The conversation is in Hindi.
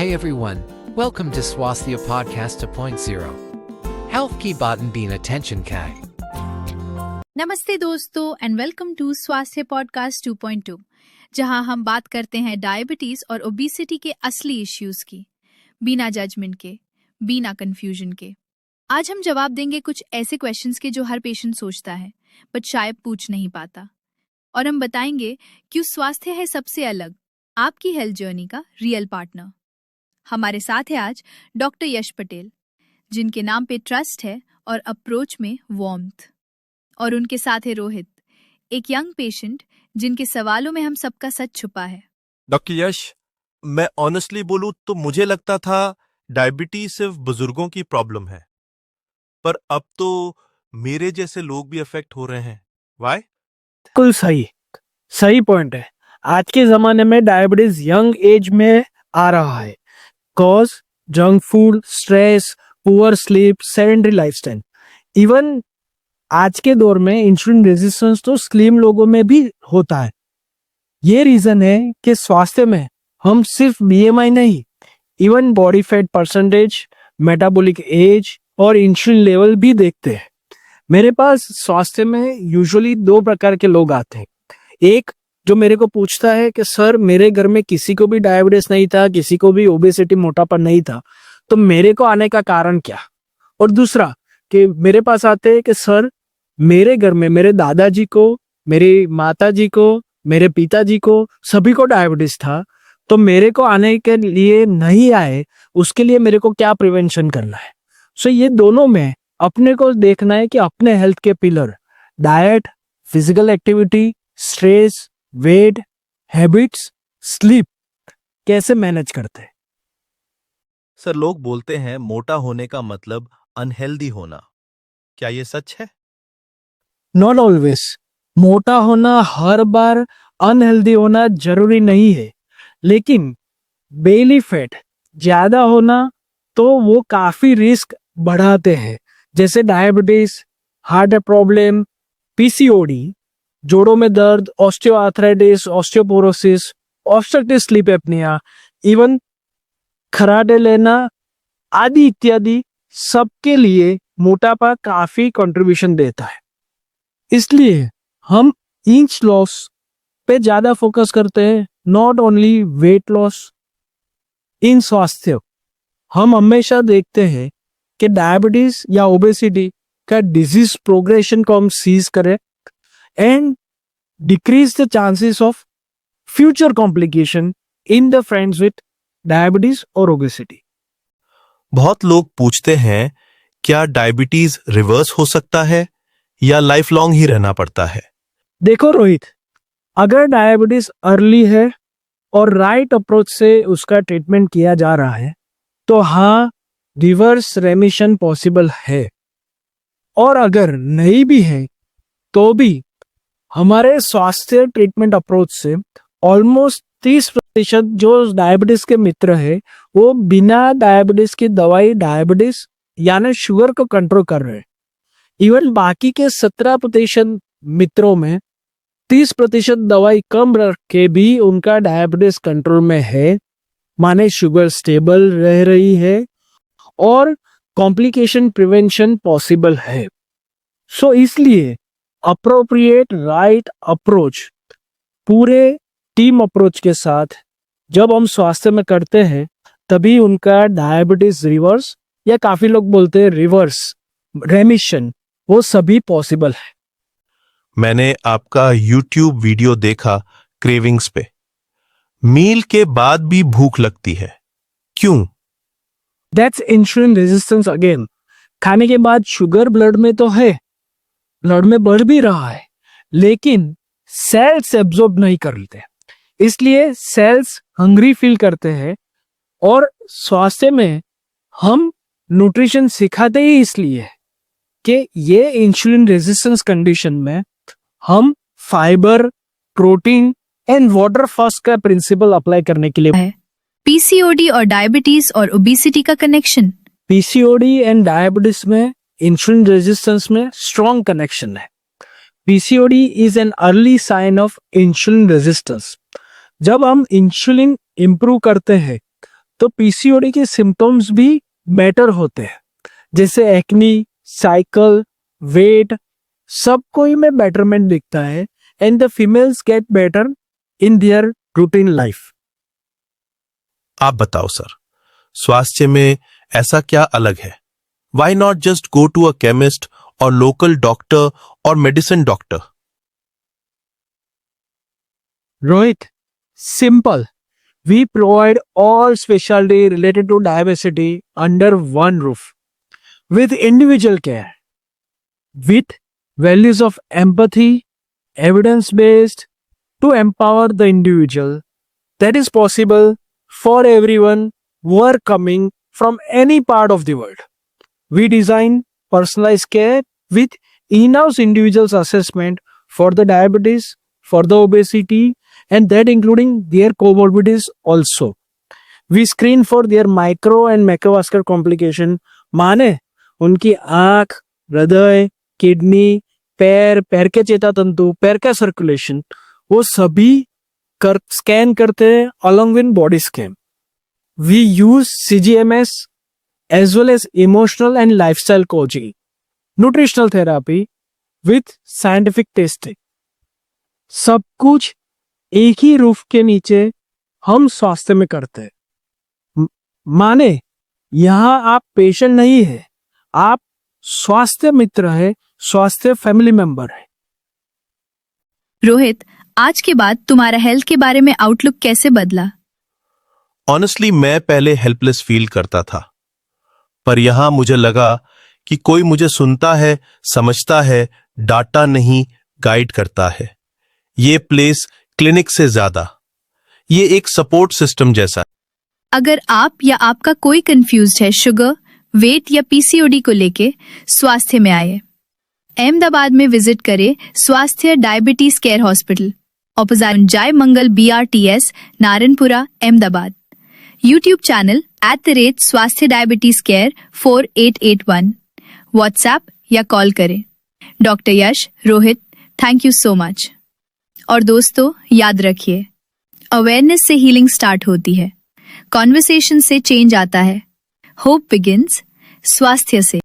Hey everyone, welcome to Swasthya Podcast 2.0. Health की बातें बिना टेंशन खाए. नमस्ते दोस्तों एंड वेलकम टू स्वास्थ्य पॉडकास्ट 2.2, जहां हम बात करते हैं डायबिटीज और ओबेसिटी के असली इश्यूज की, बिना जजमेंट के, बिना कंफ्यूजन के. आज हम जवाब देंगे कुछ ऐसे क्वेश्चंस के जो हर पेशेंट सोचता है बट शायद पूछ नहीं पाता, और हम बताएंगे क्यों स्वास्थ्य है सबसे अलग, आपकी हेल्थ जर्नी का रियल पार्टनर. हमारे साथ है आज डॉक्टर यश पटेल, जिनके नाम पे ट्रस्ट है और अप्रोच में वार्मथ. और उनके साथ है रोहित, एक यंग पेशेंट जिनके सवालों में हम सबका सच छुपा है. डॉक्टर यश, मैं ऑनेस्टली बोलूं तो मुझे लगता था डायबिटीज सिर्फ बुजुर्गों की प्रॉब्लम है, पर अब तो मेरे जैसे लोग भी अफेक्ट हो रहे हैं. व्हाई? बिल्कुल सही पॉइंट है. आज के जमाने में डायबिटीज यंग एज में आ रहा है. Cause junk food, stress, poor sleep, sedentary lifestyle. Even आज के दौर में इंसुलिन रेजिस्टेंस तो स्लिम लोगों में भी होता है. ये रीजन है कि स्वास्थ्य में हम सिर्फ बीएमआई नहीं, even body fat percentage, metabolic age और इंसुलिन लेवल भी देखते हैं. मेरे पास स्वास्थ्य में यूजुअली दो प्रकार के लोग आते हैं. एक जो मेरे को पूछता है कि सर मेरे घर में किसी को भी डायबिटीज नहीं था, किसी को भी ओबेसिटी, मोटापन नहीं था, तो मेरे को आने का कारण क्या. और दूसरा कि मेरे पास आते हैं कि सर मेरे घर में मेरे दादाजी को, मेरी माताजी को, मेरे पिताजी को, सभी को डायबिटीज था, तो मेरे को आने के लिए नहीं आए, उसके लिए मेरे को क्या प्रिवेंशन करना है. सो ये दोनों में अपने को देखना है कि अपने हेल्थ के pillar diet, physical activity, stress, weight, habits, sleep कैसे मैनेज करते हैं. सर, लोग बोलते हैं मोटा होने का मतलब अनहेल्दी होना. क्या ये सच है? Not always. मोटा होना हर बार अनहेल्दी होना जरूरी नहीं है, लेकिन बेली फैट ज्यादा होना तो वो काफी रिस्क बढ़ाते हैं, जैसे डायबिटीज, हार्ट प्रॉब्लम, पीसीओडी, जोड़ों में दर्द, osteoarthritis, osteoporosis, obstructive sleep apnoea, even खराटे लेना आदि इत्यादि. सबके लिए मोटापा काफी कंट्रीब्यूशन देता है. इसलिए हम इंच लॉस पे ज्यादा फोकस करते हैं, नॉट ओनली वेट लॉस. इन स्वास्थ्य हम हमेशा देखते हैं कि डायबिटीज या ओबेसिटी का डिजीज प्रोग्रेशन को हम सीज करें and decrease the chances of future complication in the friends with diabetes और ओबेसिटी. बहुत लोग पूछते हैं क्या डायबिटीज रिवर्स हो सकता है या लाइफ लॉन्ग ही रहना पड़ता है. देखो रोहित, अगर डायबिटीज अर्ली है और राइट अप्रोच से उसका ट्रीटमेंट किया जा रहा है तो हाँ, रिवर्स रेमिशन पॉसिबल है. और अगर नहीं भी है तो भी हमारे स्वास्थ्य ट्रीटमेंट अप्रोच से ऑलमोस्ट 30% जो डायबिटीज के मित्र है वो बिना डायबिटीज की दवाई डायबिटीज यानी शुगर को कंट्रोल कर रहे हैं. इवन बाकी के 17% मित्रों में 30% दवाई कम रख के भी उनका डायबिटीज कंट्रोल में है, माने शुगर स्टेबल रह रही है और कॉम्प्लिकेशन प्रिवेंशन पॉसिबल है. सो इसलिए अप्रोप्रिएट राइट अप्रोच, पूरे टीम अप्रोच के साथ जब हम स्वास्थ्य में करते हैं तभी उनका डायबिटीज रिवर्स या काफी लोग बोलते हैं रिवर्स रेमिशन, वो सभी पॉसिबल है. मैंने आपका YouTube वीडियो देखा क्रेविंग्स पे. मील के बाद भी भूख लगती है, क्यों? That's insulin resistance again. खाने के बाद शुगर ब्लड में तो है, ब्लड में बढ़ भी रहा है, लेकिन सेल्स एब्जॉर्ब नहीं कर लेते, इसलिए सेल्स हंग्री फील करते हैं. और स्वास्थ्य में हम न्यूट्रिशन सिखाते ही इसलिए कि ये इंसुलिन रेजिस्टेंस कंडीशन में हम fibre, protein and water fast का प्रिंसिपल अप्लाई करने के लिए है. पीसीओडी और डायबिटीज और ओबेसिटी का कनेक्शन. पीसीओडी एंड डायबिटीज में इंसुलिन रेजिस्टेंस में स्ट्रॉन्ग कनेक्शन है. PCOD is an early sign of insulin resistance. जब हम इंसुलिन इंप्रूव करते हैं तो पीसीओडी के सिम्टम्स भी बेटर होते हैं, जैसे एक्नी, साइकिल, वेट, सब कोई में बेटरमेंट दिखता है and the females get better in their routine life. आप बताओ सर, स्वास्थ्य में ऐसा क्या अलग है? Why not just go to a chemist और लोकल डॉक्टर और medicine doctor? Rohit, simple. We provide all specialty related to diabetes under one roof with individual care, with values of empathy, evidence-based to empower the individual. That is possible for everyone who are coming from any part of the world. We design personalized care with in-house individuals assessment for the diabetes, for the obesity, and that including their comorbidities also. We screen for their micro and macrovascular complication. माने उनकी आंख, हृदय, किडनी, पैर के चेता तंतु, पैर का सर्कुलेशन, वो सभी स्कैन करते हैं along with body scan. We use CGMS as well as emotional and lifestyle coaching, nutritional therapy with scientific testing. सब कुछ एक ही रूफ के नीचे हम स्वास्थ्य में करते हैं। माने यहां आप पेशेंट नहीं है, आप स्वास्थ्य मित्र है, स्वास्थ्य फैमिली मेंबर है। रोहित, आज के बाद तुम्हारा हेल्थ के बारे में आउटलुक कैसे बदला? ऑनेस्टली मैं पहले हेल्पलेस फील करता था, पर यहां मुझे लगा कि कोई मुझे सुनता है, समझता है, डांटता नहीं, गाइड करता है। ये प्लेस क्लिनिक से ज्यादा, ये एक सपोर्ट सिस्टम जैसा। अगर आप या आपका कोई कंफ्यूज्ड है शुगर, वेट या पीसीओडी को लेके, स्वास्थ्य में आए। अहमदाबाद में विजिट करें स्वास्थ्य डायबिटीज केयर हॉस्पिटल, ऑपोजिट जय मंगल BRTS, Narayanpura, Ahmedabad. YouTube channel @स्वास्थ्य डायबिटीज केयर 4881, व्हाट्सएप या कॉल करें। Doctor Yash, Rohit, thank you so much. और दोस्तों, याद रखिए, अवेयरनेस से हीलिंग स्टार्ट होती है, कॉन्वर्सेशन से चेंज आता है, होप बिगिंस स्वास्थ्य से।